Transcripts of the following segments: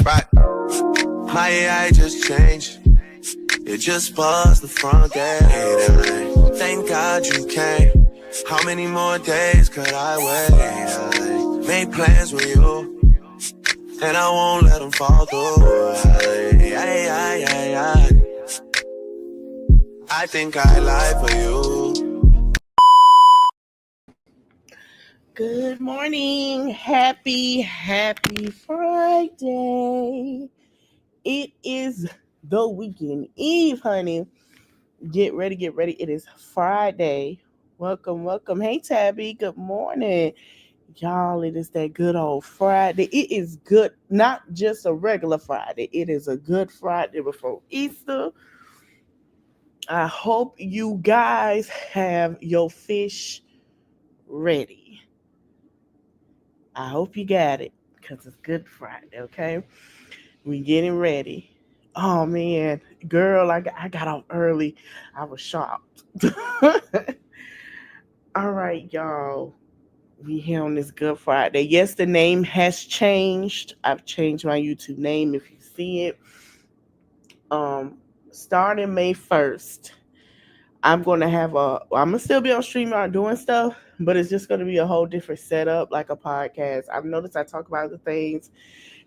Right. My AI just changed. It just buzzed the front gate. Thank God you came. How many more days could I wait? I made plans with you, and I won't let them fall through. I think I lie for you. Good morning. Happy Friday. It is the weekend eve, honey. Get ready. It is Friday. Welcome. Hey, Tabby. Good morning. Y'all, it is that good old Friday. It is good, not just a regular Friday. It is a good Friday before Easter. I hope you guys have your fish ready. I hope you got it because it's Good Friday, okay? We getting ready. Oh, man. Girl, I got off early. I was shocked. All right, y'all. We here on this Good Friday. Yes, the name has changed. I've changed my YouTube name if you see it. Um, Starting May 1st, I'm gonna still be on StreamYard doing stuff, but it's just gonna be a whole different setup, like a podcast. I've noticed I talk about the things,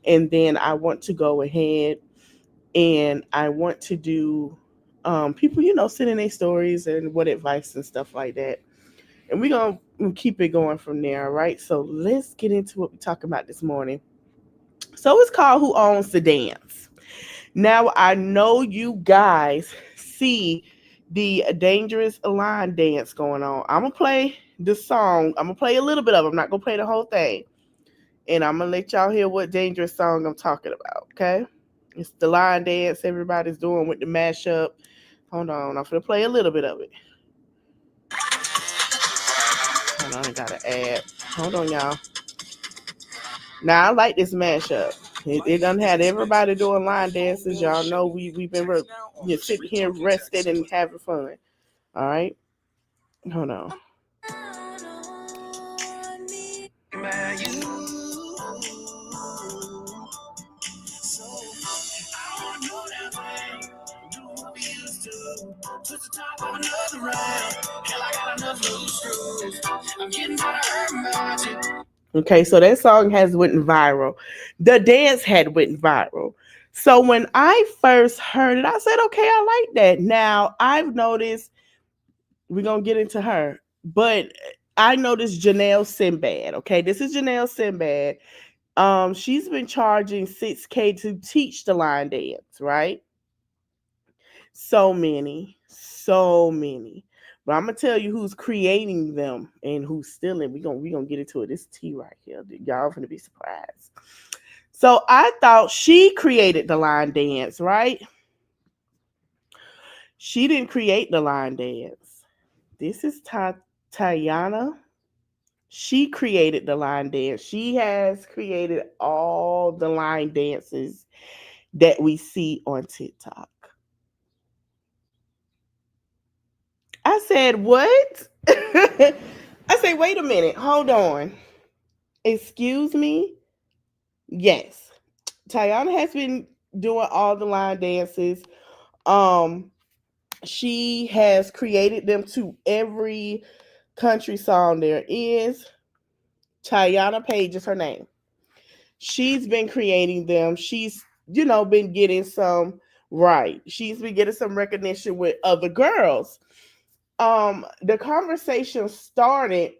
and then I want to go ahead and I want to do people, sending their stories and what advice and stuff like that. And we're gonna keep it going from there, all right? So let's get into what we're talking about this morning. So it's called Who Owns the Dance? Now I know you guys see the dangerous line dance going on. I'm gonna play the song. I'm gonna play a little bit of it. I'm not gonna play the whole thing. And I'm gonna let y'all hear what dangerous song I'm talking about, okay? It's the line dance everybody's doing with the mashup. Hold on, I'm gonna play a little bit of it. Hold on, I gotta add. Hold on, y'all. Now I like this mashup. It done had everybody doing line dances. Y'all know we've been sitting here rested and having fun. All right, hold on. Okay, so that song has went viral. The dance had went viral. So when I first heard it, I said, okay, I like that. Now I've noticed we're gonna get into her, but I noticed Janelle Sinbad. Okay, this is Janelle Sinbad. She's been charging $6K to teach the line dance, right? So many. But I'm gonna tell you who's creating them and who's stealing. We gonna get into it. This tea right here. Y'all gonna be surprised. So I thought she created the line dance, right? She didn't create the line dance. This is Tayana. She created the line dance. She has created all the line dances that we see on TikTok. I said, what? I said, wait a minute, hold on. Excuse me? Yes. Tayana has been doing all the line dances. Um, she has created them to every country song there is. Tayana Page is her name. She's been creating them. She's, been getting some right. She's been getting some recognition with other girls. The conversation started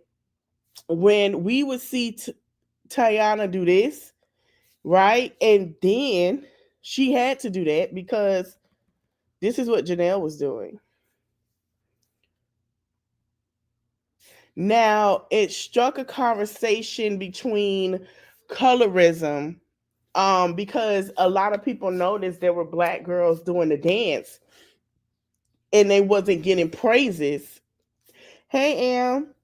when we would see Tayana do this, right? And then she had to do that because this is what Janelle was doing. Now, it struck a conversation between colorism, because a lot of people noticed there were black girls doing the dance and they wasn't getting praises. Hey, Em,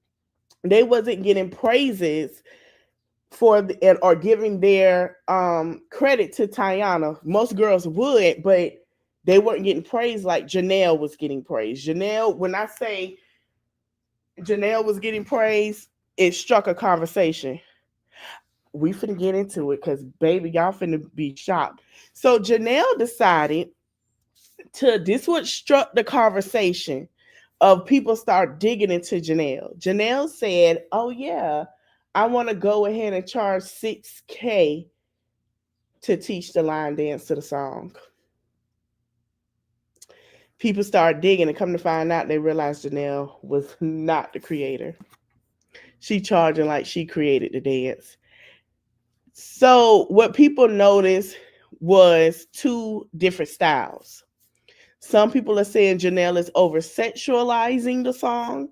they wasn't getting praises or giving their credit to Tayana. Most girls would, but they weren't getting praised like Janelle was getting praised. Janelle, when I say Janelle was getting praised, it struck a conversation. We finna get into it because baby, y'all finna be shocked. So Janelle decided to this what struck the conversation of people start digging into Janelle. Janelle said, "Oh yeah, I want to go ahead and charge 6K to teach the line dance to the song." People start digging and come to find out they realized Janelle was not the creator. She charging like she created the dance. So what people noticed was two different styles. Some people are saying Janelle is over sexualizing the song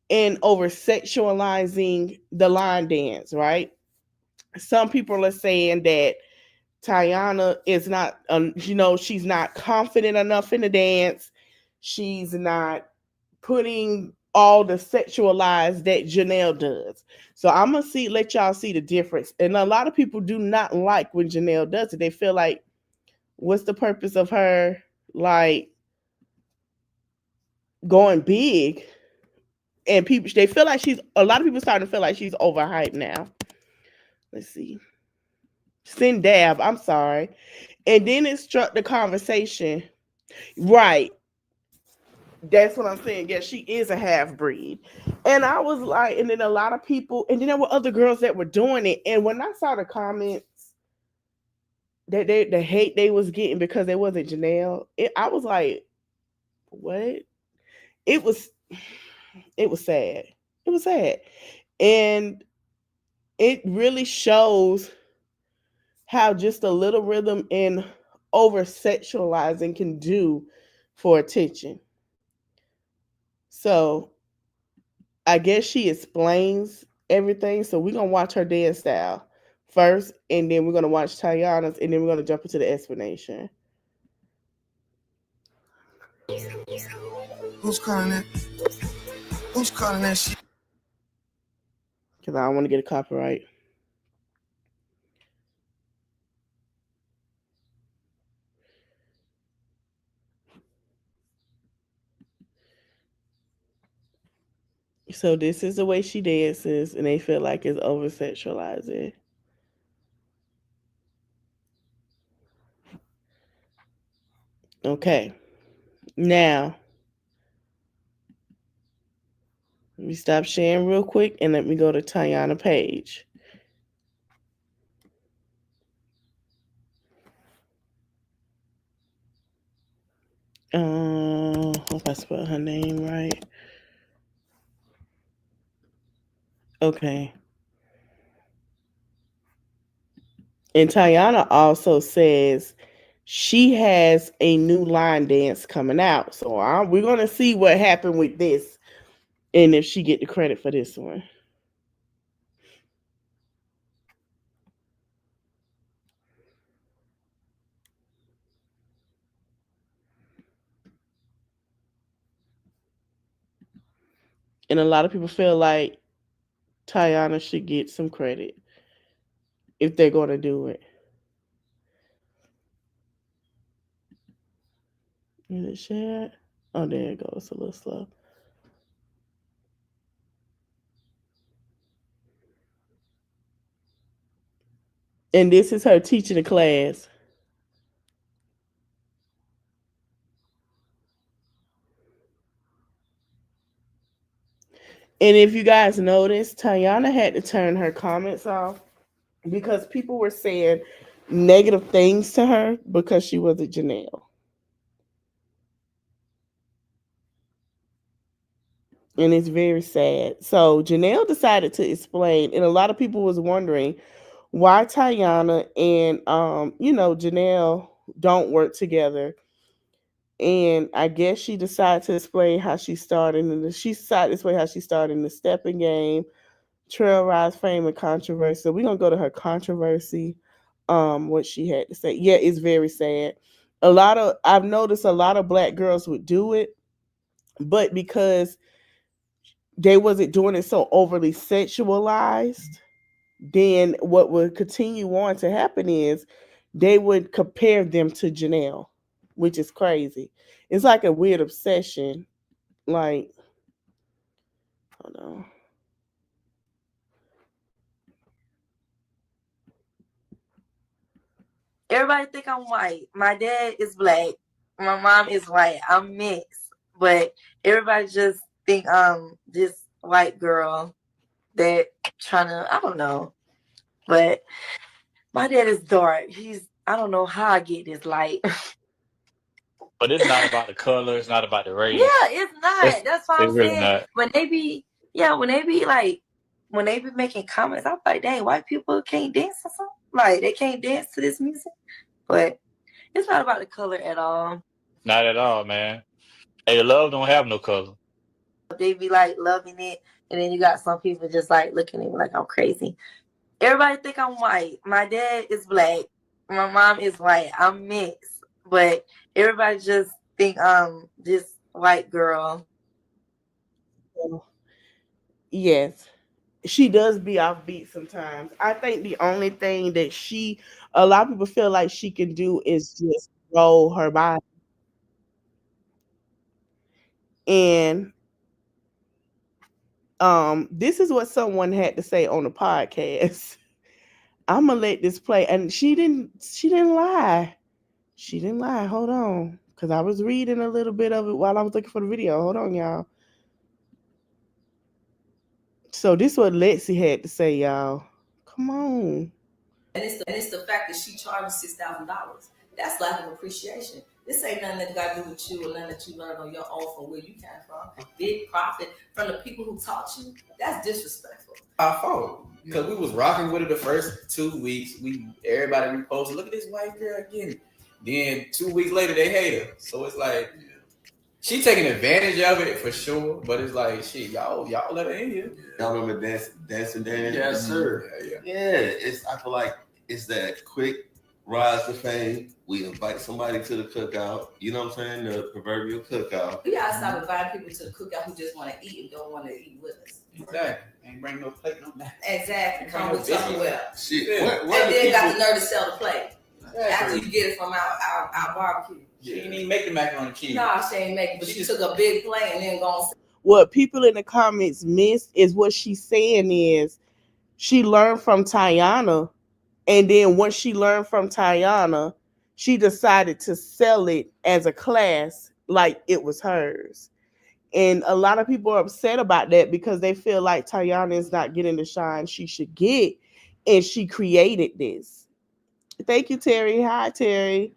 and over sexualizing the line dance, right? Some people are saying that Tiana is not, she's not confident enough in the dance. She's not putting all the sexualized that Janelle does. So I'm gonna let y'all see the difference. And a lot of people do not like when Janelle does it. They feel like, what's the purpose of her like going big? And people, they feel like she's, a lot of people starting to feel like she's overhyped now. Let's see. Sin Dab, I'm sorry. And then it struck the conversation. Right. That's what I'm saying. Yeah, she is a half breed. And I was like, and then a lot of people, and then there were other girls that were doing it. And when I saw the comments that the hate they was getting because it wasn't Janelle, I was like, what? It was it was sad. It was sad. And it really shows how just a little rhythm and over sexualizing can do for attention. So I guess she explains everything. So we're gonna watch her dance style first, and then we're gonna watch Tayana's, and then we're gonna jump into the explanation. Who's calling that? Who's calling that shit? Because I don't want to get a copyright. So this is the way she dances, and they feel like it's over sexualizing. Okay, now let me stop sharing real quick and let me go to Tayana page. Hope I spelled her name right. Okay. And Tayana also says she has a new line dance coming out. So we're going to see what happened with this and if she get the credit for this one. And a lot of people feel like Tayana should get some credit if they're going to do it. Is it shared? Oh, there it goes. A little slow. And this is her teaching the class. And if you guys noticed, Tayana had to turn her comments off because people were saying negative things to her because she was a Janelle. And it's very sad. So Janelle decided to explain, and a lot of people was wondering why Tayana and Janelle don't work together. And I guess she decided to explain how she started to explain how she started in the stepping game, trail rise, fame, and controversy. So we're gonna go to her controversy. What she had to say. Yeah, it's very sad. I've noticed a lot of black girls would do it, but because they wasn't doing it so overly sexualized, then what would continue on to happen is they would compare them to Janelle, which is crazy. It's like a weird obsession. Like, hold on. Everybody think I'm white. My dad is black. My mom is white. I'm mixed. But everybody just think I'm this white girl that trying to, I don't know. But my dad is dark. I don't know how I get this light. But it's not about the color. It's not about the Yeah, race. it's not. It's That's why I'm it's really saying not. when they be making comments, I'm like, dang, white people can't dance or something. Like they can't dance to this music. But it's not about the color at all. Not at all, man. Hey, love don't have no color. They be like loving it, and then you got some people just like looking at me like I'm crazy. Everybody think I'm white. My dad is black. My mom is white. I'm mixed. But everybody just think I'm this white girl. Yes, she does be off beat sometimes. I think the only thing that a lot of people feel like she can do is just roll her body. And this is what someone had to say on the podcast. I'm gonna let this play, and she didn't lie. She didn't lie. Hold on, because I was reading a little bit of it while I was looking for the video. Hold on, y'all. So this is what Lexi had to say, y'all. Come on. And it's the fact that she charges $6,000. That's lack of appreciation. This ain't nothing that got to do with you or nothing that you learned on your own from where you came from. Big profit from the people who taught you. That's disrespectful. Our fault. Because we was rocking with it the first 2 weeks. Everybody reposted, look at this white girl again. Then 2 weeks later they hate her. So it's like she taking advantage of it for sure. But it's like shit, y'all let her in here. Y'all remember dancing? Yes, sir. Yeah. I feel like it's that quick rise to fame. We invite somebody to the cookout. You know what I'm saying? The proverbial cookout. We gotta stop inviting people to the cookout who just want to eat and don't want to eat with us. Exactly. Ain't bring no plate, no nothing. Exactly. Come with Tupperware. Shit. Yeah. And then got the nerve to sell the plate. After you get it from our barbecue. She didn't even make the macaroni and cheese. No, she ain't making, but she took a big plate and then gone. What people in the comments missed is what she's saying is she learned from Tiana, and then once she learned from Tiana, she decided to sell it as a class like it was hers. And a lot of people are upset about that because they feel like Tiana is not getting the shine she should get, and she created this. Thank you, Terry. Hi, Terry.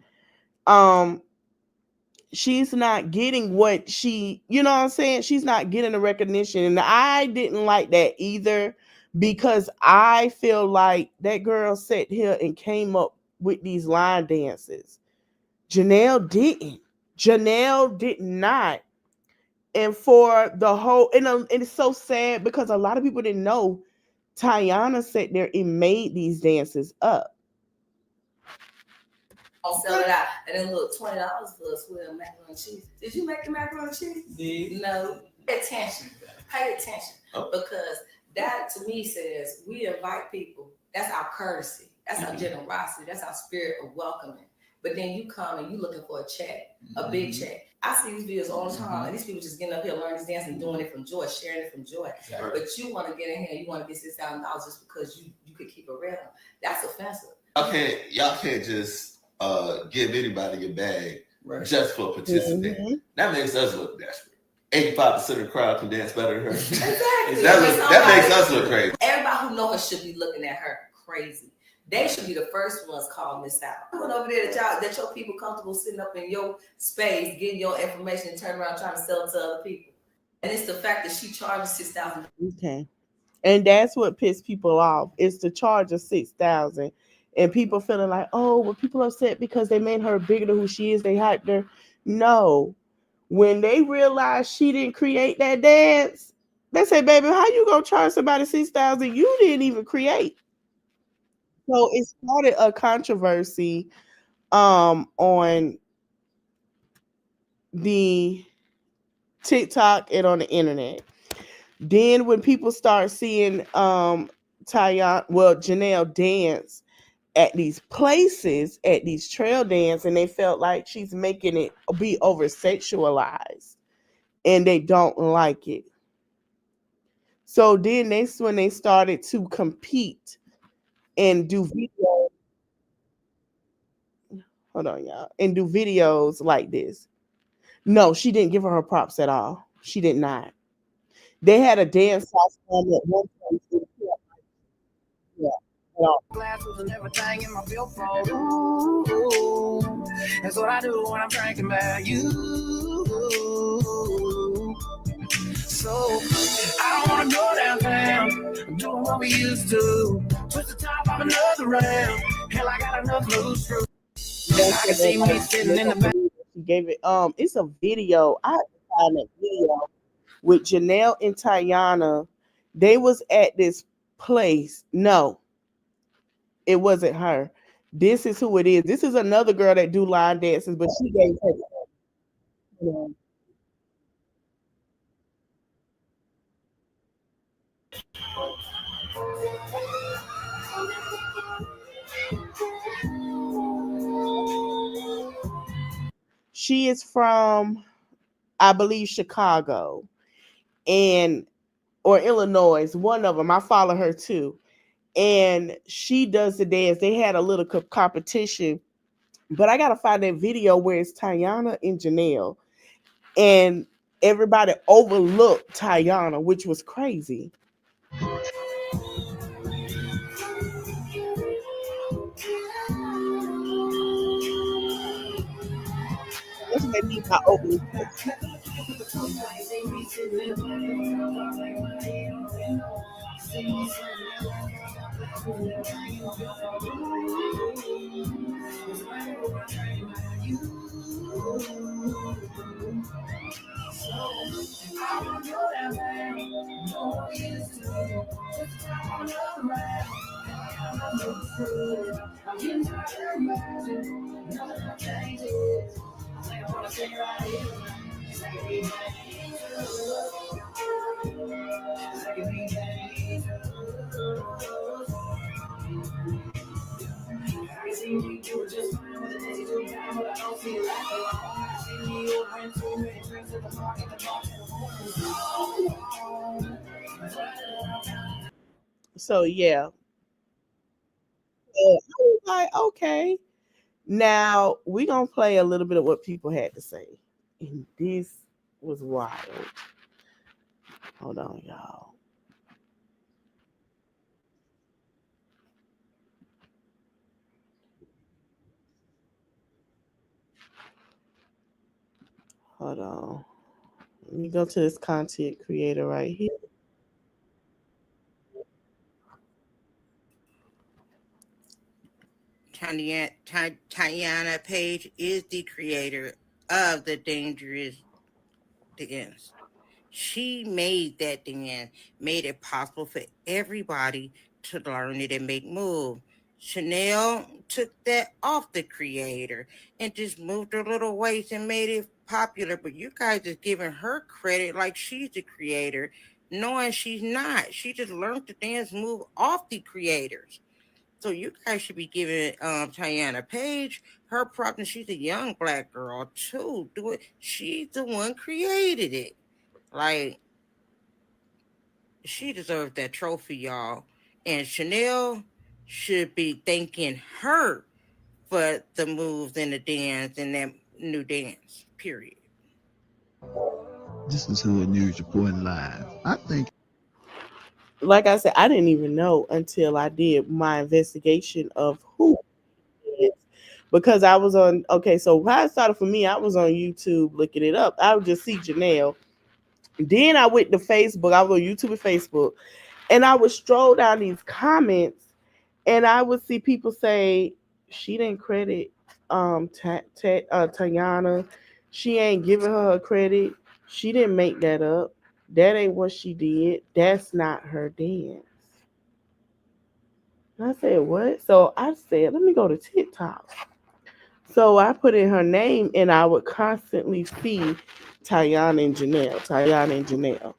She's not getting what you know what I'm saying? She's not getting the recognition. And I didn't like that either because I feel like that girl sat here and came up with these line dances. Janelle didn't. Janelle did not. And for the whole, and it's so sad because a lot of people didn't know Tiana sat there and made these dances up. I'll sell it out and then look $20 for a square of macaroni and cheese. Did you make the macaroni and cheese? Yeah. No. Pay attention. Pay attention. Because that to me says we invite people. That's our courtesy. That's our generosity. That's our spirit of welcoming. But then you come and you looking for a check, a big check. I see these videos all the time, and these people just getting up here, learning this dance and doing it from joy, sharing it from joy. Right. But you want to get in here and you want to get $6,000 just because you could keep it real. That's offensive. Y'all can't just give anybody a bag just for participating. Mm-hmm. That makes us look desperate. 85% of the crowd can dance better than her. Exactly. that makes us look crazy. Everybody who knows her should be looking at her crazy. They should be the first ones calling this out. I went over there that your people comfortable sitting up in your space, getting your information and turn around trying to sell it to other people. And it's the fact that she charges $6,000. Okay. And that's what pissed people off. It's the charge of $6,000. And people feeling like, oh, well, people upset because they made her bigger than who she is. They hyped her. No. When they realized she didn't create that dance, they said, baby, how you gonna charge somebody $6,000 you didn't even create? So it started a controversy on the TikTok and on the internet. Then when people start seeing Janelle dance at these places, at these trail dance, and they felt like she's making it be over sexualized, and they don't like it. So then that's when they started to compete and do videos. hold on, y'all, and do videos like this. No, she didn't give her props at all. She did not. They had a dance off on at one point. Yeah, at all. Glasses and everything in my billfold. Ooh, that's what I do when I'm drinking about you. So I don't wanna go downtown. I'm doing what we used to. Twist the top of another round. Hell, I got enough loose screws. I can see me sitting in the back. She gave it. It's a video. I had to find that video with Janelle and Tayana. They was at this place. No, it wasn't her. This is who it is. This is another girl that do line dances, but she gave her. She is from, I believe, Chicago and or Illinois. One of them. I follow her too, and she does the dance. They had a little competition, but I gotta find that video where it's Tayana and Janelle, and everybody overlooked Tayana, which was crazy. That's what I mean by overlooked. So yeah, I was like, okay. Now we gonna play a little bit of what people had to say, and this was wild. Hold on, y'all. Hold on. Let me go to this content creator right here. Tayana Page is the creator of the Dangerous Dance. She made that dance, made it possible for everybody to learn it and make moves. Chanel took that off the creator and just moved her little waist and made it popular. But you guys is giving her credit like she's the creator, knowing she's not. She just learned the dance move off the creators. So you guys should be giving Tiana Page her props. And she's a young black girl too. Do it. She's the one created it. Like she deserves that trophy, y'all. And Chanel should be thanking her for the moves and the dance and that new dance. Period. This is Hood News reporting live. I think, Like I said, I didn't even know until I did my investigation of who it is. Because I was on, okay, so how it started for me, I was on YouTube looking it up. I would just see Janelle. Then I went to Facebook. I was on YouTube and Facebook, and I would stroll down these comments, and I would see people say she didn't credit Tayana. She ain't giving her credit. She didn't make that up. That ain't what she did. That's not her dance. And I said, what? So I said, let me go to TikTok. So I put in her name, and I would constantly see Tayana and Janelle, Tayana and Janelle.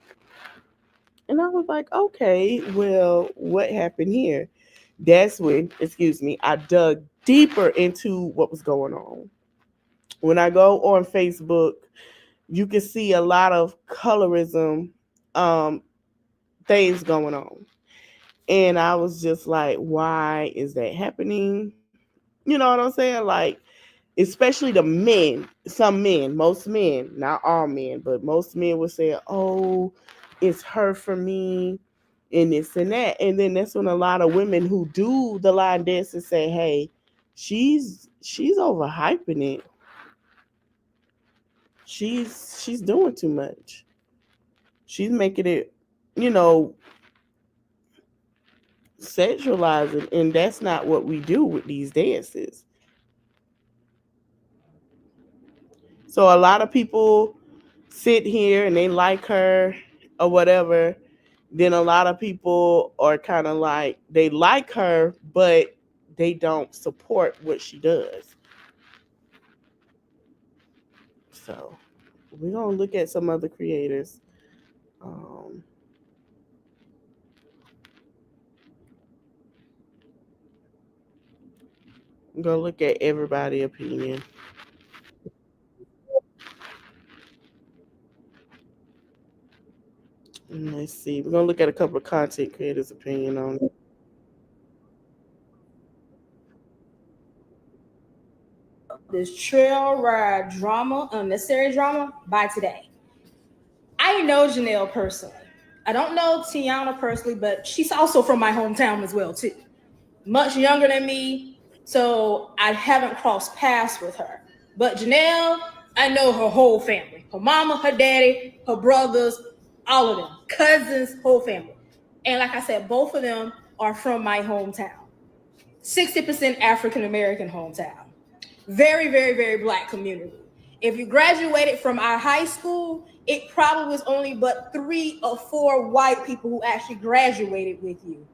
And I was like, okay, well, what happened here? That's when, excuse me, I dug deeper into what was going on. When I go on Facebook, you can see a lot of colorism things going on. And I was just like, why is that happening? You know what I'm saying? Like, especially the men, some men, most men, not all men, but most men will say, "Oh, it's her for me," and this and that. And then that's when a lot of women who do the line dance and say, "Hey, she's overhyping it. She's doing too much. She's making it, you know, sexualizing, and that's not what we do with these dances." So a lot of people sit here and they like her or whatever. Then a lot of people are kind of like they like her, but they don't support what she does. So we're gonna look at some other creators. Um, I'm gonna look at everybody's opinion. Let's see. We're gonna look at a couple of content creators' opinion on it. This trail ride drama, unnecessary drama, by today. I know Janelle personally. I don't know Tiana personally, but she's also from my hometown as well too. Much younger than me, so I haven't crossed paths with her. But Janelle, I know her whole family. Her mama, her daddy, her brothers, all of them. Cousins, whole family. And like I said, both of them are from my hometown. 60% African American hometown. Very, very, very black community. If you graduated from our high school, it probably was only but 3 or 4 white people who actually graduated with you.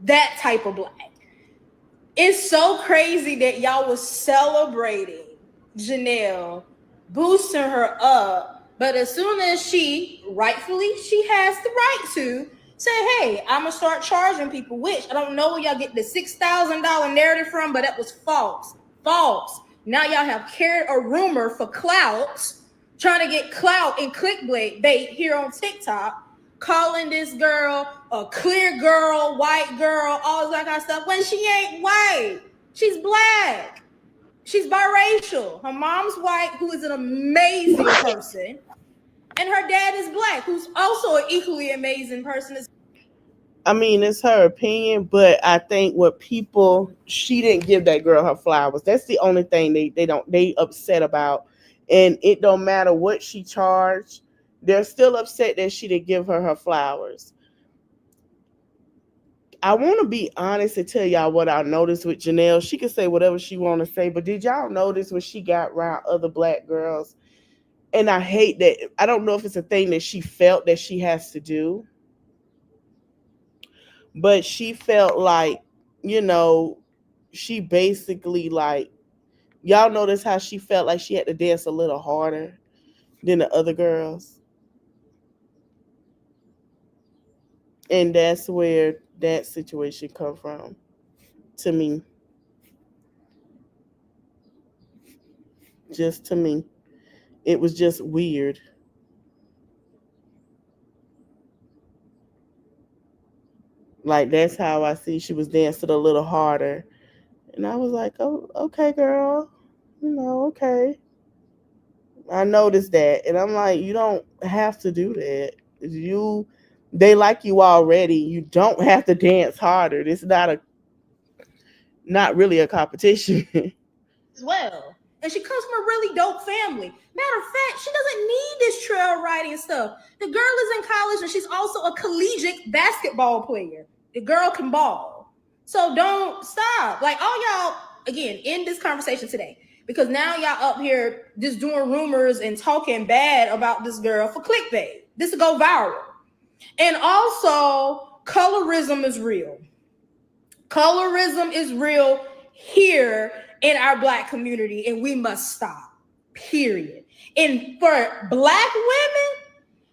That type of black. It's so crazy that y'all was celebrating Janelle, boosting her up, but as soon as she, rightfully, she has the right to say, hey, I'm gonna start charging people, which I don't know where y'all get the $6,000 narrative from, but that was false. False. Now y'all have carried a rumor for clout, trying to get clout and clickbait bait here on TikTok, calling this girl a clear girl, white girl, all that kind of stuff, when she ain't white. She's black. She's biracial. Her mom's white, who is an amazing person, and her dad is black, who's also an equally amazing person. I mean, it's her opinion, but I think what people she didn't give that girl her flowers. That's the only thing they upset about. And it don't matter what she charged, they're still upset that she didn't give her her flowers. I want to be honest and tell y'all what I noticed with Janelle. She can say whatever she want to say, but did y'all notice when she got around other black girls? And I hate that. I don't know if it's a thing that she felt that she has to do, but she felt like, you know, she basically like, y'all notice how she felt like she had to dance a little harder than the other girls. And that's where that situation come from to me. Just to me. It was just weird. Like that's how I see she was dancing a little harder. And I was like, oh, okay, girl. Okay. I noticed that. And I'm like, you don't have to do that. They like you already. You don't have to dance harder. It's not really a competition. As well. And she comes from a really dope family. Matter of fact, she doesn't need this trail riding stuff. The girl is in college and she's also a collegiate basketball player. The girl can ball. So don't stop. Like all y'all, again, in this conversation today, because now y'all up here just doing rumors and talking bad about this girl for clickbait. This will go viral. And also, colorism is real. Colorism is real here in our black community, and we must stop. Period. And for black women,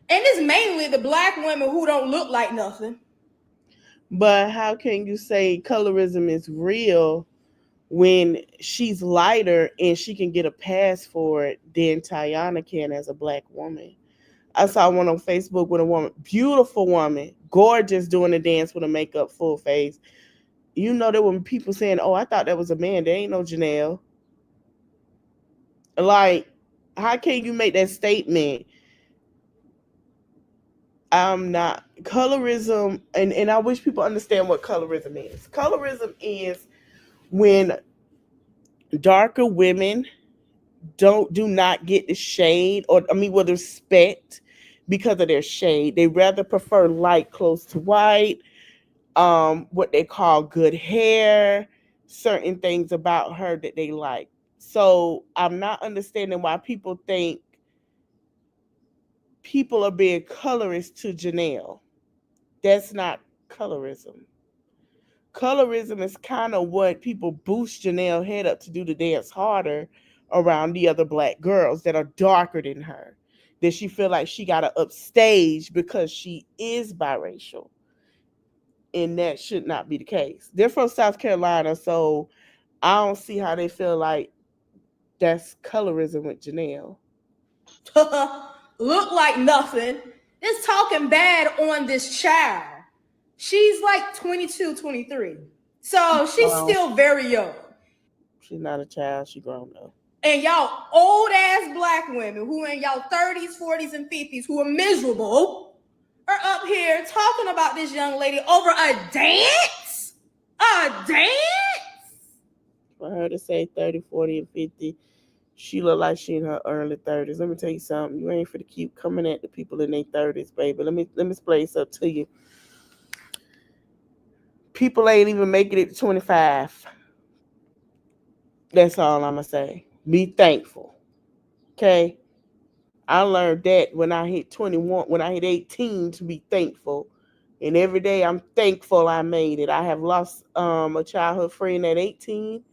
and it's mainly the black women who don't look like nothing. But how can you say colorism is real when she's lighter and she can get a pass for it than Tiana can as a black woman? I saw one on Facebook with a woman, beautiful woman, gorgeous, doing the dance with a makeup full face. You know, there were people saying, oh, I thought that was a man. There ain't no Janelle. Like, how can you make that statement? I'm not colorism, and I wish people understand what colorism is. Colorism is when darker women do not get the shade, or I mean, with respect because of their shade. They rather prefer light close to white, what they call good hair, certain things about her that they like. So I'm not understanding why people think people are being colorist to Janelle. That's not colorism. Colorism is kind of what people boost Janelle head up to do the dance harder around the other black girls that are darker than her. That she feel like she got to upstage because she is biracial. And that should not be the case. They're from South Carolina, so I don't see how they feel like that's colorism with Janelle. Look like nothing. It's talking bad on this child. She's like 22, 23. So she's still very young. She's not a child, she grown up. And y'all old ass black women who in y'all 30s, 40s, and 50s who are miserable are up here talking about this young lady over a dance? A dance? For her to say 30, 40, and 50, she look like she in her early 30s. Let me tell you something. You ain't for to keep coming at the people in their 30s, baby. Let me explain something to you. People ain't even making it to 25. That's all I'm gonna say. Be thankful. Okay? I learned that when I hit 21, when I hit 18, to be thankful. And every day I'm thankful I made it. I have lost a childhood friend at 18.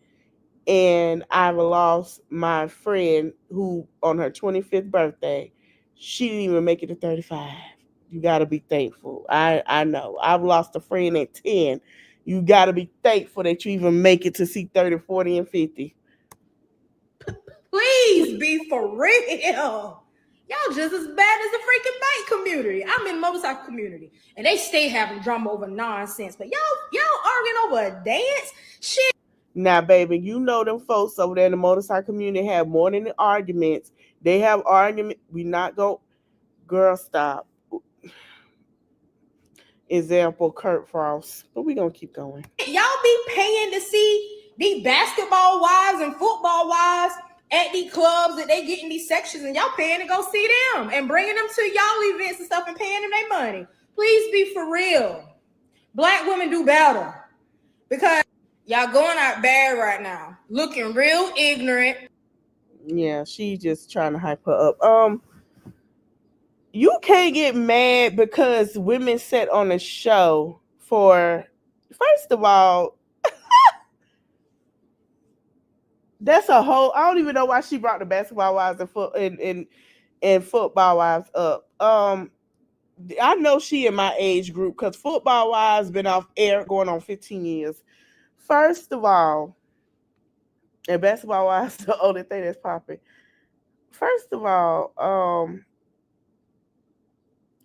And I've lost my friend who on her 25th birthday, she didn't even make it to 35. You gotta be thankful. I know. I've lost a friend at 10. You gotta be thankful that you even make it to see 30, 40, and 50. Please be for real. Y'all just as bad as the freaking bike community. I'm in the motorcycle community, and they stay having drama over nonsense. But y'all arguing over a dance? Shit. Now, baby, you know them folks over there in the motorcycle community have more than the arguments. They have argument. We not go, girl, stop. Example, Kurt Frost. But we gonna keep going. Y'all be paying to see these basketball wives and football wives at these clubs that they get in these sections, and y'all paying to go see them and bringing them to y'all events and stuff and paying them their money. Please be for real. Black women do better, because y'all going out bad right now, looking real ignorant. Yeah, she just trying to hype her up. You can't get mad because women sat on a show for, first of all, that's a whole, I don't even know why she brought the basketball wives and football wives up. I know she in my age group because football wives been off air going on 15 years. First of all, and basketball wives the only thing that's popping. First of all,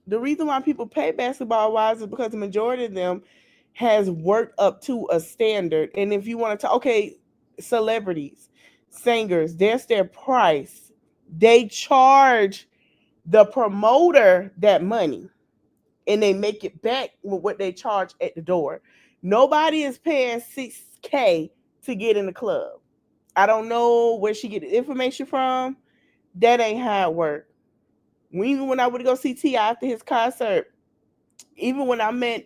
the reason why people pay basketball wives is because the majority of them has worked up to a standard. And if you want to talk, okay, celebrities, singers, that's their price. They charge the promoter that money, and they make it back with what they charge at the door. Nobody is paying $6K to get in the club. I don't know where she get the information from. That ain't how it works. Even when I would go see T.I. after his concert, even when I met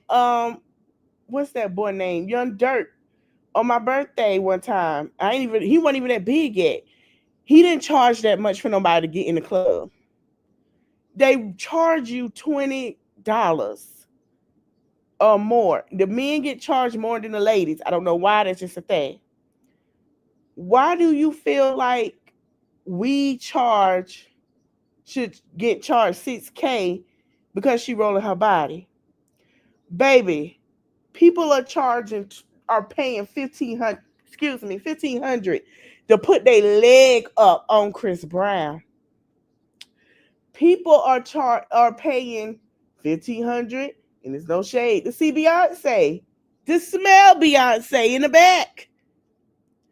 what's that boy name? Young Dirt on my birthday one time. He wasn't even that big yet. He didn't charge that much for nobody to get in the club. They charge you $20 or more. The men get charged more than the ladies. I don't know why, that's just a thing. Why do you feel like we should get charged $6K because she rolling her body? Baby, people are paying $1,500 to put their leg up on Chris Brown. People are paying $1,500, and there's no shade, to see Beyonce, to smell Beyonce in the back,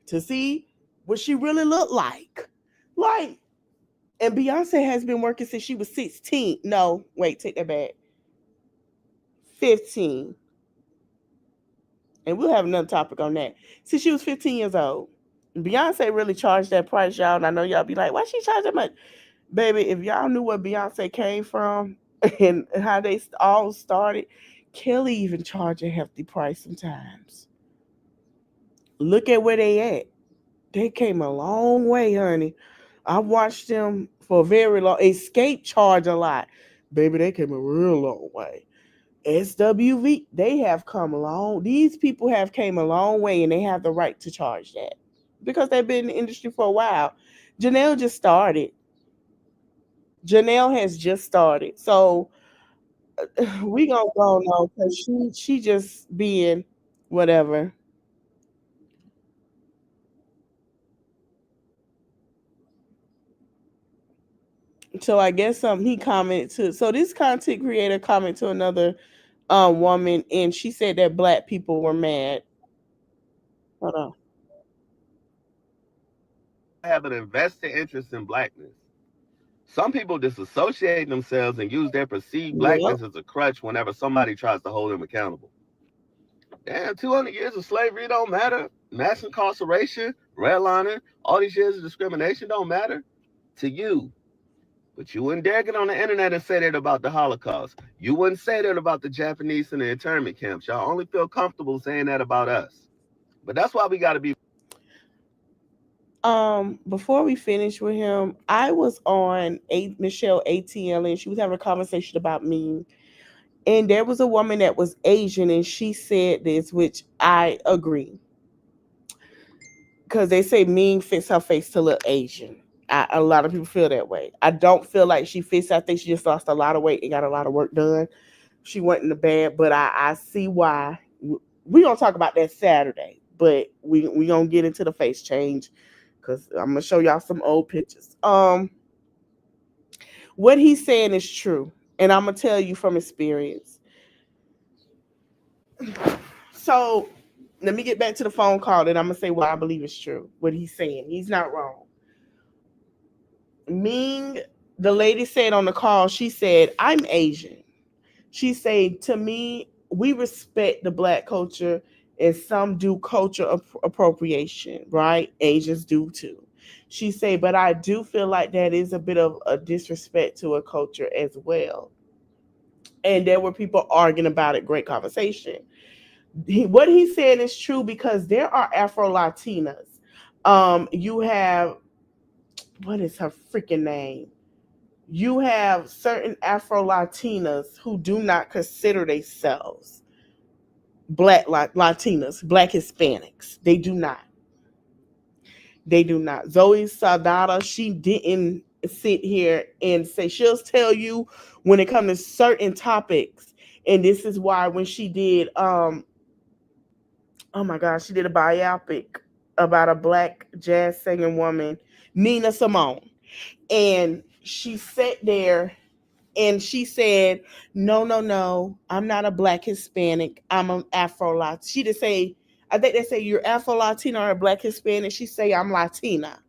to see what she really looked like. Like, and Beyonce has been working since she was 16. No, wait, take that back. 15. And we'll have another topic on that. Since she was 15 years old. Beyonce really charged that price, y'all. And I know y'all be like, why she charge that much? Baby, if y'all knew where Beyonce came from and how they all started, Kelly even charged a hefty price sometimes. Look at where they at. They came a long way, honey. I watched them for a very long. Escape charge a lot, baby. They came a real long way. SWV, they have come a long. These people have came a long way, and they have the right to charge that because they've been in the industry for a while. Janelle just started. Janelle has just started, so we gonna go on because she just being whatever. So I guess he commented to. So this content creator commented to another woman, and she said that black people were mad. Hold on. Have an invested interest in blackness. Some people disassociate themselves and use their perceived Yep. blackness as a crutch whenever somebody tries to hold them accountable. Damn, 200 years of slavery don't matter. Mass incarceration, redlining, all these years of discrimination don't matter to you. But you wouldn't dare get on the internet and say that about the Holocaust. You wouldn't say that about the Japanese in the internment camps. Y'all only feel comfortable saying that about us. But that's why we got to be. Before we finish with him, I was on Michelle ATL, and she was having a conversation about me. And there was a woman that was Asian, and she said this, which I agree. Because they say Ming fits her face to look Asian. A lot of people feel that way. I don't feel like she fits. I think she just lost a lot of weight and got a lot of work done. She went in the bed, but I see why. We gonna talk about that Saturday, but we gonna get into the face change because I'm gonna show y'all some old pictures. What he's saying is true, and I'm gonna tell you from experience. So let me get back to the phone call, and I'm gonna say why I believe it's true. What he's saying, he's not wrong. Ming, the lady said on the call, she said, I'm Asian. She said, to me, we respect the black culture and some do culture appropriation, right? Asians do too. She said, but I do feel like that is a bit of a disrespect to a culture as well. And there were people arguing about it, great conversation. What he's saying is true because there are Afro Latinas. You have, what is her freaking name? You have certain Afro Latinas who do not consider themselves black Latinas, black Hispanics. They do not. They do not. Zoe Saldana, she didn't sit here and say, she'll tell you when it comes to certain topics. And this is why when she did, oh my gosh, she did a biopic about a black jazz singing woman, Nina Simone. And she sat there and she said, no, no, no, I'm not a black Hispanic. I'm an Afro Latina. She did say, I think they say you're Afro Latina or a black Hispanic. She say I'm Latina.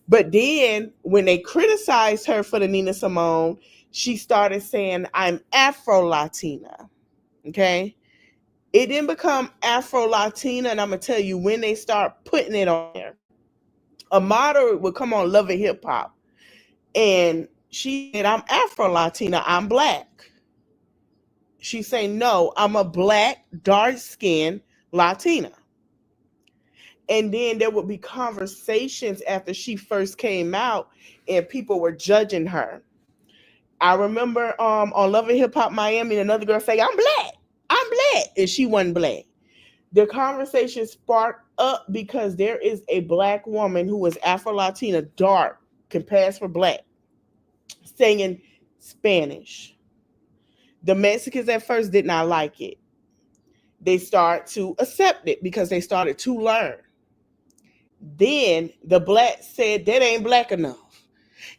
But then when they criticized her for the Nina Simone, she started saying I'm Afro Latina. Okay. It didn't become Afro Latina. And I'm going to tell you when they start putting it on there. A moderate would come on Love and Hip Hop. And she said, I'm Afro Latina. I'm black. She's saying, no, I'm a black, dark skinned Latina. And then there would be conversations after she first came out and people were judging her. I remember on Love and Hip Hop Miami, another girl say, I'm black. I'm black. And she wasn't black. The conversation sparked up because there is a black woman who is Afro Latina, dark, can pass for black, singing Spanish. The Mexicans at first did not like it. They start to accept it because they started to learn. Then the blacks said that ain't black enough.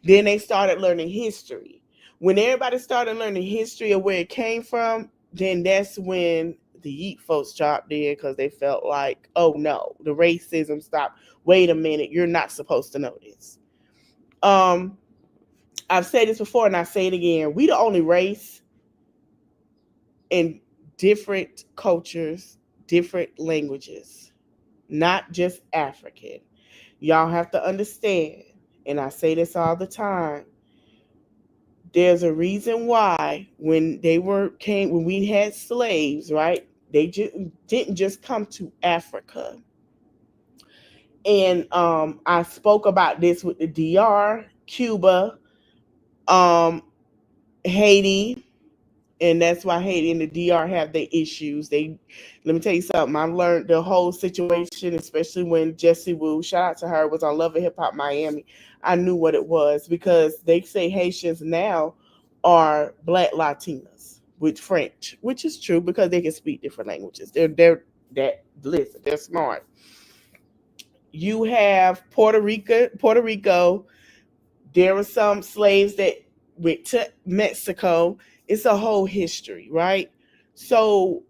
Then they started learning history. When everybody started learning history of where it came from, then that's when the Yeet folks dropped in because they felt like, oh no, the racism stopped. Wait a minute, you're not supposed to know this. Um, I've said this before and I say it again. We the only race in different cultures, different languages, not just African. Y'all have to understand, and I say this all the time. There's a reason why when we had slaves, right? They just didn't just come to Africa. And I spoke about this with the DR, Cuba, um, Haiti, and that's why Haiti and the DR have their issues. They Let me tell you something. I learned the whole situation, especially when Jessie Wu, shout out to her, was on Love and Hip Hop Miami. I knew what it was because they say Haitians now are Black Latinas with French, which is true because they can speak different languages. They're smart. You have Puerto Rico. There were some slaves that went to Mexico. It's a whole history, right? So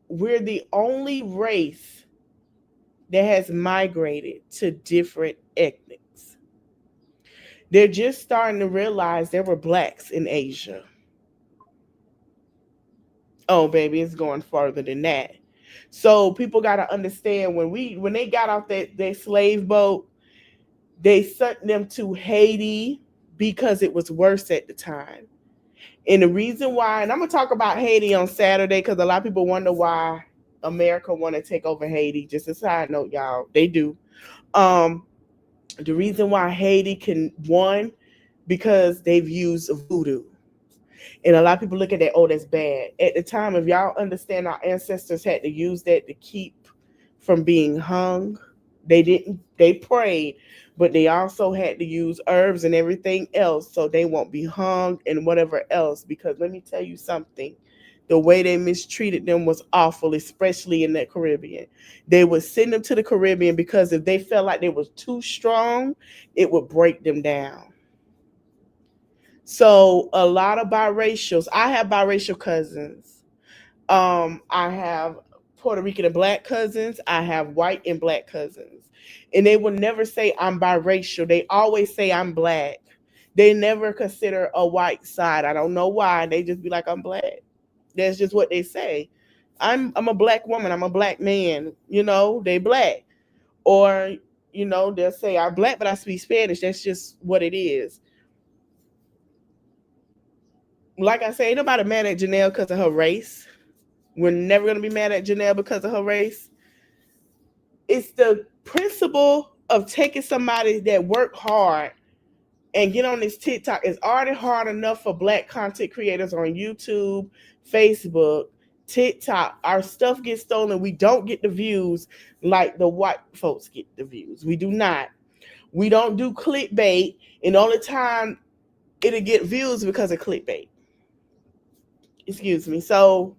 we're the only race that has migrated to different ethnics. They're just starting to realize there were blacks in Asia. Oh, baby, it's going further than that. So people got to understand when they got off that slave boat, they sent them to Haiti because it was worse at the time. And the reason why, and I'm gonna talk about Haiti on Saturday because a lot of people wonder why America want to take over Haiti. Just a side note, y'all, they do. Um, the reason why Haiti can one because they've used voodoo. And a lot of people look at that, oh, that's bad. At the time, if y'all understand, our ancestors had to use that to keep from being hung. They prayed, but they also had to use herbs and everything else so they won't be hung and whatever else. Because let me tell you something. The way they mistreated them was awful, especially in that Caribbean. They would send them to the Caribbean because if they felt like they was too strong, it would break them down. So a lot of biracials. I have biracial cousins. I have Puerto Rican and black cousins. I have white and black cousins. And they will never say I'm biracial. They always say I'm black. They never consider a white side. I don't know why. They just be like, I'm black. That's just what they say. I'm a black woman. I'm a black man. They black. Or, they'll say I'm black, but I speak Spanish. That's just what it is. Like I say, ain't nobody mad at Janelle because of her race. We're never gonna be mad at Janelle because of her race. It's the principle of taking somebody that worked hard and get on this TikTok. It's already hard enough for black content creators on YouTube, Facebook, TikTok. Our stuff gets stolen. We don't get the views like the white folks get the views. We do not. We don't do clickbait, and the only time it'll get views because of clickbait. Excuse me. So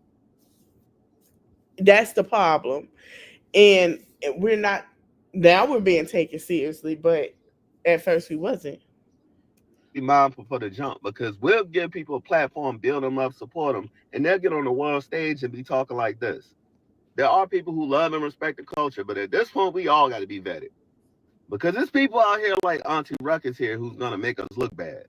that's the problem. And we're not now we're being taken seriously, but at first we wasn't. Be mindful for the jump because we'll give people a platform, build them up, support them, and they'll get on the world stage and be talking like this. There are people who love and respect the culture, but at this point, we all got to be vetted because there's people out here like Auntie Ruckus here who's gonna make us look bad.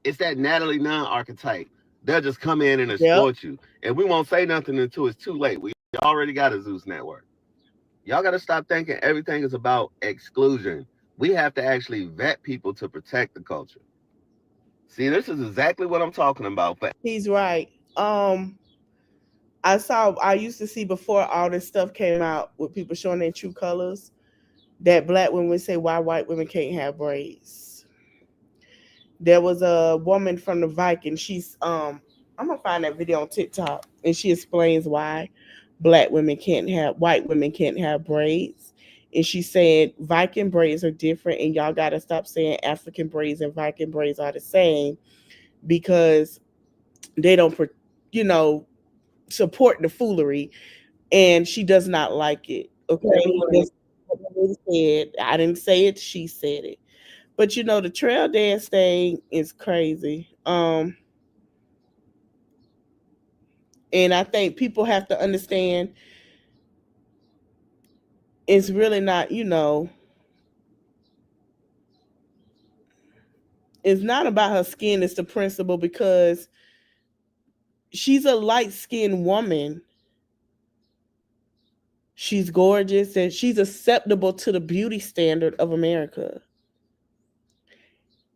It's that Natalie Nunn archetype. They'll just come in and Yep. exploit you, and we won't say nothing until it's too late. We already got a Zeus network. Y'all got to stop thinking everything is about exclusion. We have to actually vet people to protect the culture. See, this is exactly what I'm talking about. But He's right. I used to see before all this stuff came out with people showing their true colors that black women would say why white women can't have braids. There was a woman from the Viking. I'm gonna find that video on TikTok and she explains why white women can't have braids. And she said Viking braids are different and y'all gotta stop saying African braids and Viking braids are the same because they don't you know support the foolery and she does not like it. Okay. That's what the lady said. I didn't say it, she said it. But the trail dance thing is crazy. And I think people have to understand it's really not, It's not about her skin, it's the principle, because she's a light-skinned woman. She's gorgeous and she's acceptable to the beauty standard of America.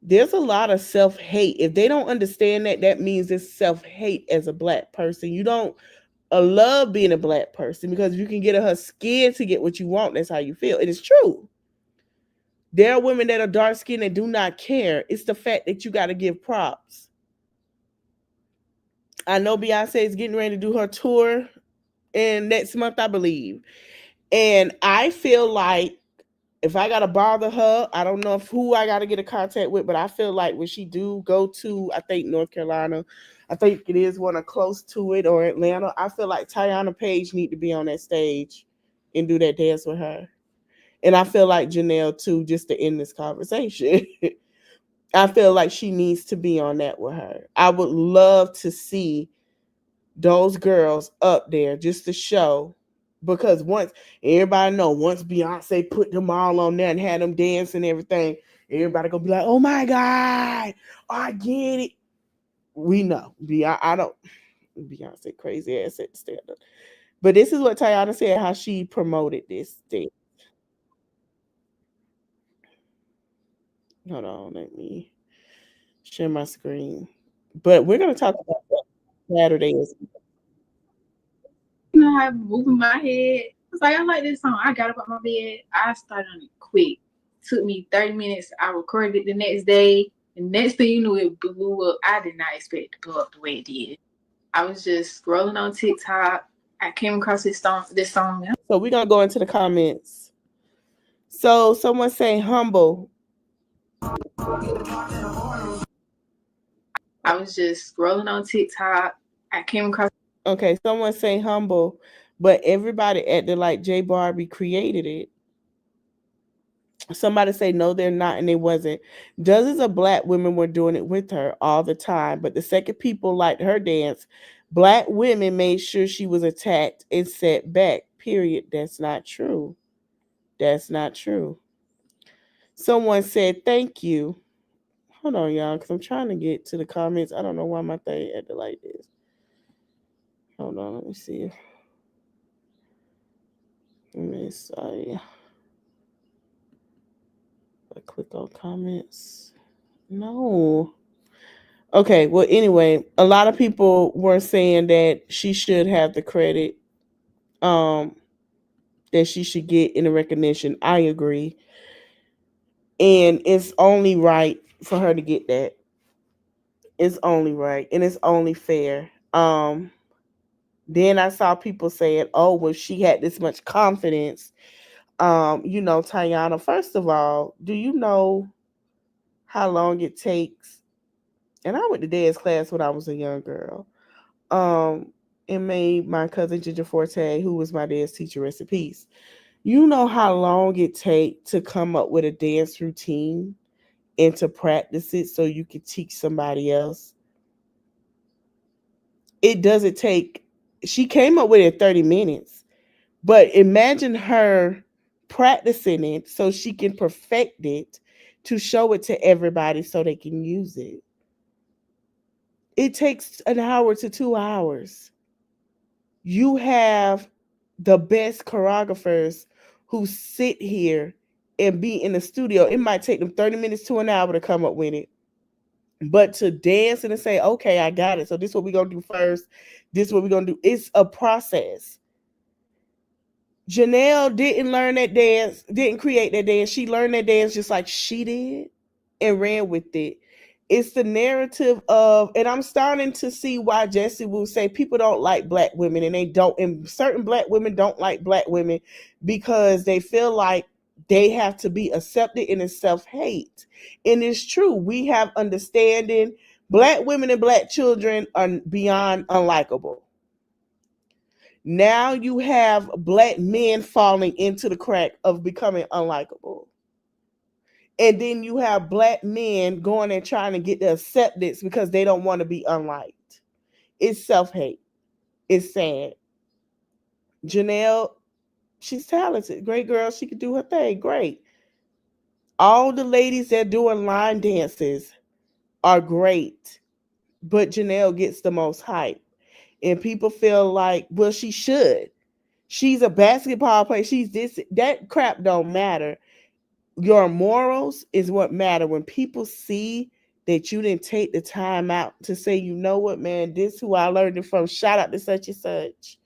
There's a lot of self-hate. If they don't understand that, that means it's self-hate as a black person. You don't love being a black person, because if you can get her skin to get what you want, that's how you feel. It is true. There are women that are dark skinned and do not care. It's the fact that you got to give props. I know Beyonce is getting ready to do her tour in next month, I believe. And I feel like if I gotta bother her, I don't know if who I gotta get in contact with, but I feel like when she do go to, I think North Carolina, I think it is one close to it, or Atlanta, I feel like Tiana Page need to be on that stage and do that dance with her. And I feel like Janelle too, just to end this conversation. I feel like she needs to be on that with her. I would love to see those girls up there just to show, because once everybody know, once Beyonce put them all on there and had them dance and everything, everybody gonna be like, oh my God, I get it. We know. I don't, Beyonce crazy ass at the stand up. But this is what Tiana said, how she promoted this thing. Hold on, let me share my screen. But we're gonna talk about Saturday. You know how I'm moving my head. It's like, I like this song. I got up on my bed. I started on it quick. Took me 30 minutes. I recorded it the next day. The next thing you knew, it blew up. I did not expect it to blow up the way it did. I was just scrolling on TikTok. I came across this song. So we're gonna go into the comments. So someone saying humble. I was just scrolling on TikTok. I came across. Okay, someone saying humble, but everybody acted like J Barbie created it. Somebody say no, they're not, and it wasn't. Dozens of black women were doing it with her all the time, but the second people liked her dance, black women made sure she was attacked and set back. Period. That's not true. That's not true. Someone said thank you. Hold on, y'all, because I'm trying to get to the comments. I don't know why my thing acted like this. Hold on, let me see. Let me see. I click on comments. No. Okay, well, anyway, a lot of people were saying that she should have the credit that she should get in the recognition. I agree. And it's only right for her to get that. It's only right and it's only fair. Then I saw people saying, oh, well, she had this much confidence. Tiana, first of all, do you know how long it takes? And I went to dance class when I was a young girl. It made my cousin Ginger Forte, who was my dance teacher, rest in peace. You know how long it takes to come up with a dance routine and to practice it so you can teach somebody else? It doesn't take, she came up with it in 30 minutes, but imagine her practicing it so she can perfect it to show it to everybody so they can use it. It takes an hour to 2 hours. You have the best choreographers who sit here and be in the studio. It might take them 30 minutes to an hour to come up with it. But to dance and to say, okay, I got it. So this is what we're going to do first. This is what we're going to do. It's a process. Janelle didn't learn that dance, didn't create that dance. She learned that dance just like she did and ran with it. It's the narrative of, and I'm starting to see why Jesse will say people don't like black women, and they don't, and certain black women don't like black women because they feel like they have to be accepted, and it's self-hate. And it's true. We have understanding. Black women and black children are beyond unlikable. Now you have black men falling into the crack of becoming unlikable. And then you have black men going and trying to get the acceptance because they don't want to be unliked. It's self-hate. It's sad. Janelle, she's talented. Great girl. She could do her thing. Great. All the ladies that doing line dances, are great, but Janelle gets the most hype. And people feel like, well, she should. She's a basketball player. She's this. That crap don't matter. Your morals is what matter. When people see that you didn't take the time out to say, you know what, man, this who I learned it from. Shout out to such and such.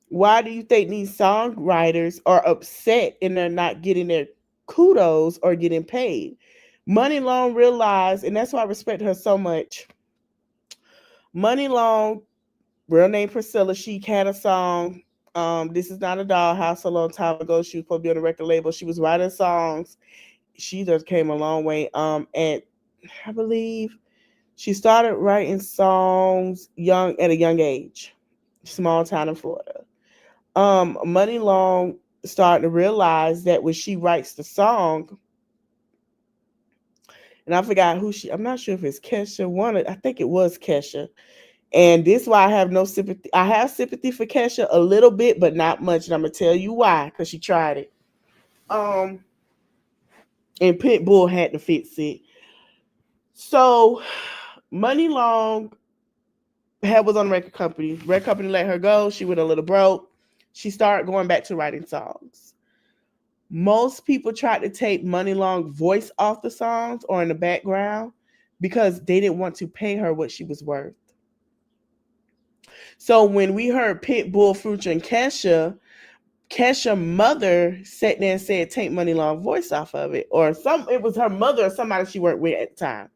Why do you think these songwriters are upset and they're not getting their kudos or getting paid? Money Long realized, and that's why I respect her so much. Money Long, real name Priscilla, she had a song. This is not a dollhouse a long time ago. She was supposed to be on a record label. She was writing songs. She just came a long way. And I believe she started writing songs at a young age, small town in Florida. Money Long started to realize that when she writes the song, and I forgot I'm not sure if it's Kesha. I think it was Kesha. And this is why I have no sympathy. I have sympathy for Kesha a little bit, but not much. And I'm gonna tell you why, because she tried it. And Pitbull had to fix it. So Money Long was on the record company. Record company let her go. She went a little broke. She started going back to writing songs. Most people tried to take Money Long voice off the songs or in the background because they didn't want to pay her what she was worth. So when we heard Pitbull, Future, and Kesha mother sat there and said, take Money Long voice off of it. Or it was her mother or somebody she worked with at the time.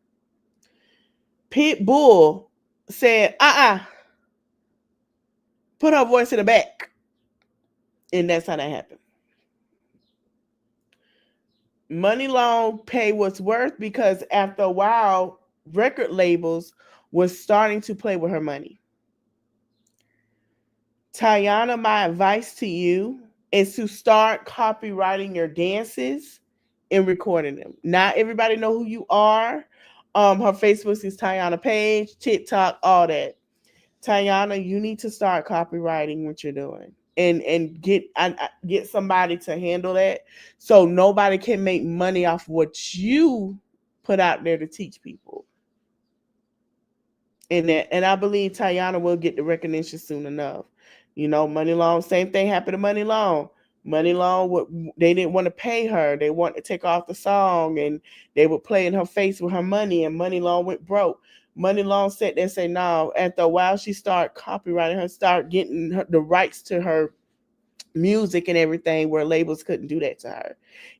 Pitbull said, put her voice in the back. And that's how that happened. Money Long pay what's worth because after a while, record labels was starting to play with her money. Tayana, my advice to you is to start copywriting your dances and recording them. Not everybody know who you are. Her Facebook is Tayana Page, TikTok, all that. Tayana, you need to start copywriting what you're doing and get somebody to handle that so nobody can make money off what you put out there to teach people. And I believe Tayana will get the recognition soon enough. You know, Money Long, same thing happened to Money Long. Money Long, they didn't want to pay her. They wanted to take off the song, and they would play in her face with her money, and Money Long went broke. Money Long sat there and said, no. After a while, she started copywriting her, started getting the rights to her music and everything where labels couldn't do that to her.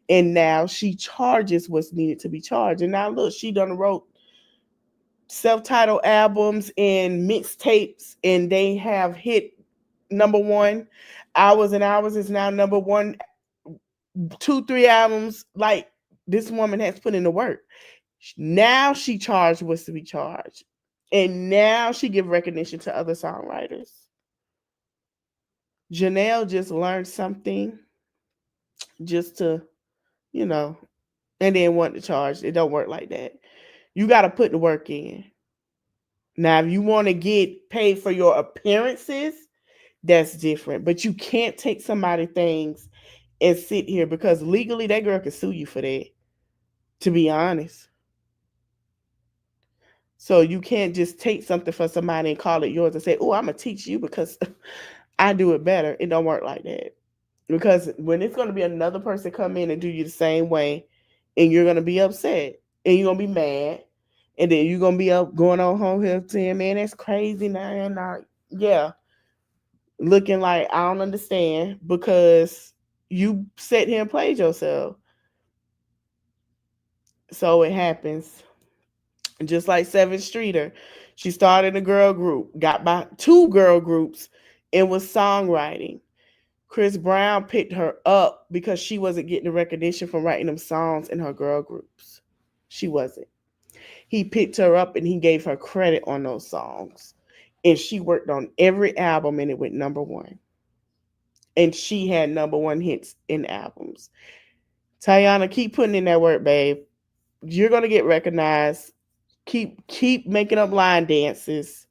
And now she charges what's needed to be charged. And now look, she done wrote self-titled albums and mixtapes, and they have hit number one. Hours and Hours is now number one. 2-3 albums. Like, this woman has put in the work. Now she charged what's to be charged, and now she give recognition to other songwriters. Janelle just learned something just to, and then want to charge. It don't work like that. You got to put the work in. Now, if you want to get paid for your appearances, that's different. But you can't take somebody's things and sit here, because legally that girl can sue you for that, to be honest. So you can't just take something from somebody and call it yours and say, oh, I'm going to teach you because I do it better. It don't work like that. Because when it's going to be another person come in and do you the same way, and you're going to be upset and you're going to be mad, and then you're going to be up going on home here saying, man, that's crazy now. Yeah. Looking like I don't understand because you sat here and played yourself. So it happens. Just like 7th Streeter. She started a girl group, got by 2 girl groups, and was songwriting. Chris Brown picked her up because she wasn't getting the recognition from writing them songs in her girl groups. She wasn't. He picked her up and he gave her credit on those songs. And she worked on every album and it went number 1. And she had number 1 hits in albums. Tayana, keep putting in that work, babe. You're going to get recognized. Keep making up line dances.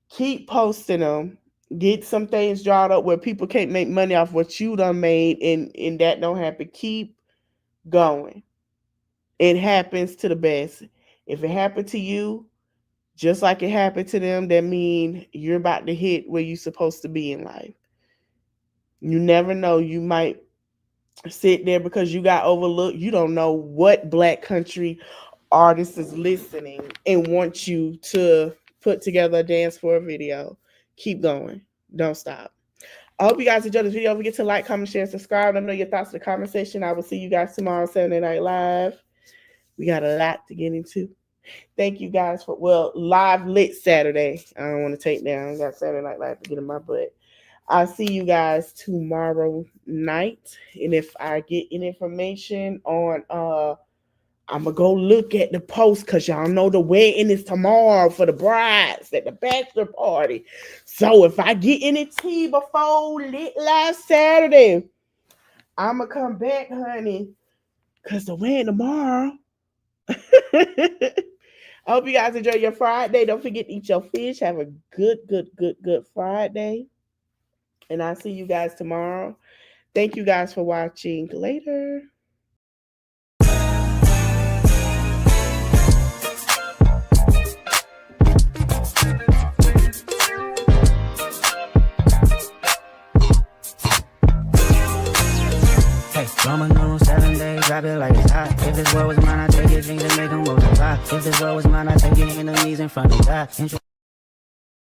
Keep posting them. Get some things drawn up where people can't make money off what you done made, and that don't happen. Keep going. It happens to the best. If it happened to you, just like it happened to them, that mean you're about to hit where you're supposed to be in life. You never know. You might sit there because you got overlooked. You don't know what Black country artist is listening and want you to put together a dance for a video. Keep going. Don't stop. I hope you guys enjoyed this video. Don't forget to like, comment, share, and subscribe. Let me know your thoughts in the comment section. I will see you guys tomorrow on Saturday Night Live. We got a lot to get into. Thank you guys for, live lit Saturday. I don't want to take down. I got Saturday Night Live to get in my butt. I'll see you guys tomorrow night. And if I get any information on, I'm going to go look at the post because y'all know the wedding is tomorrow for the brides at the bachelor party. So if I get any tea before lit live Saturday, I'm going to come back, honey, because the wedding tomorrow. I hope you guys enjoy your Friday. Don't forget to eat your fish. Have a good Friday. And I'll see you guys tomorrow. Thank you guys for watching. Later. Roman numeral 7 days, drop it like it's hot. If this world was mine, I take it, dreams and make them multiply. If this world was mine, I take your enemies in front of God.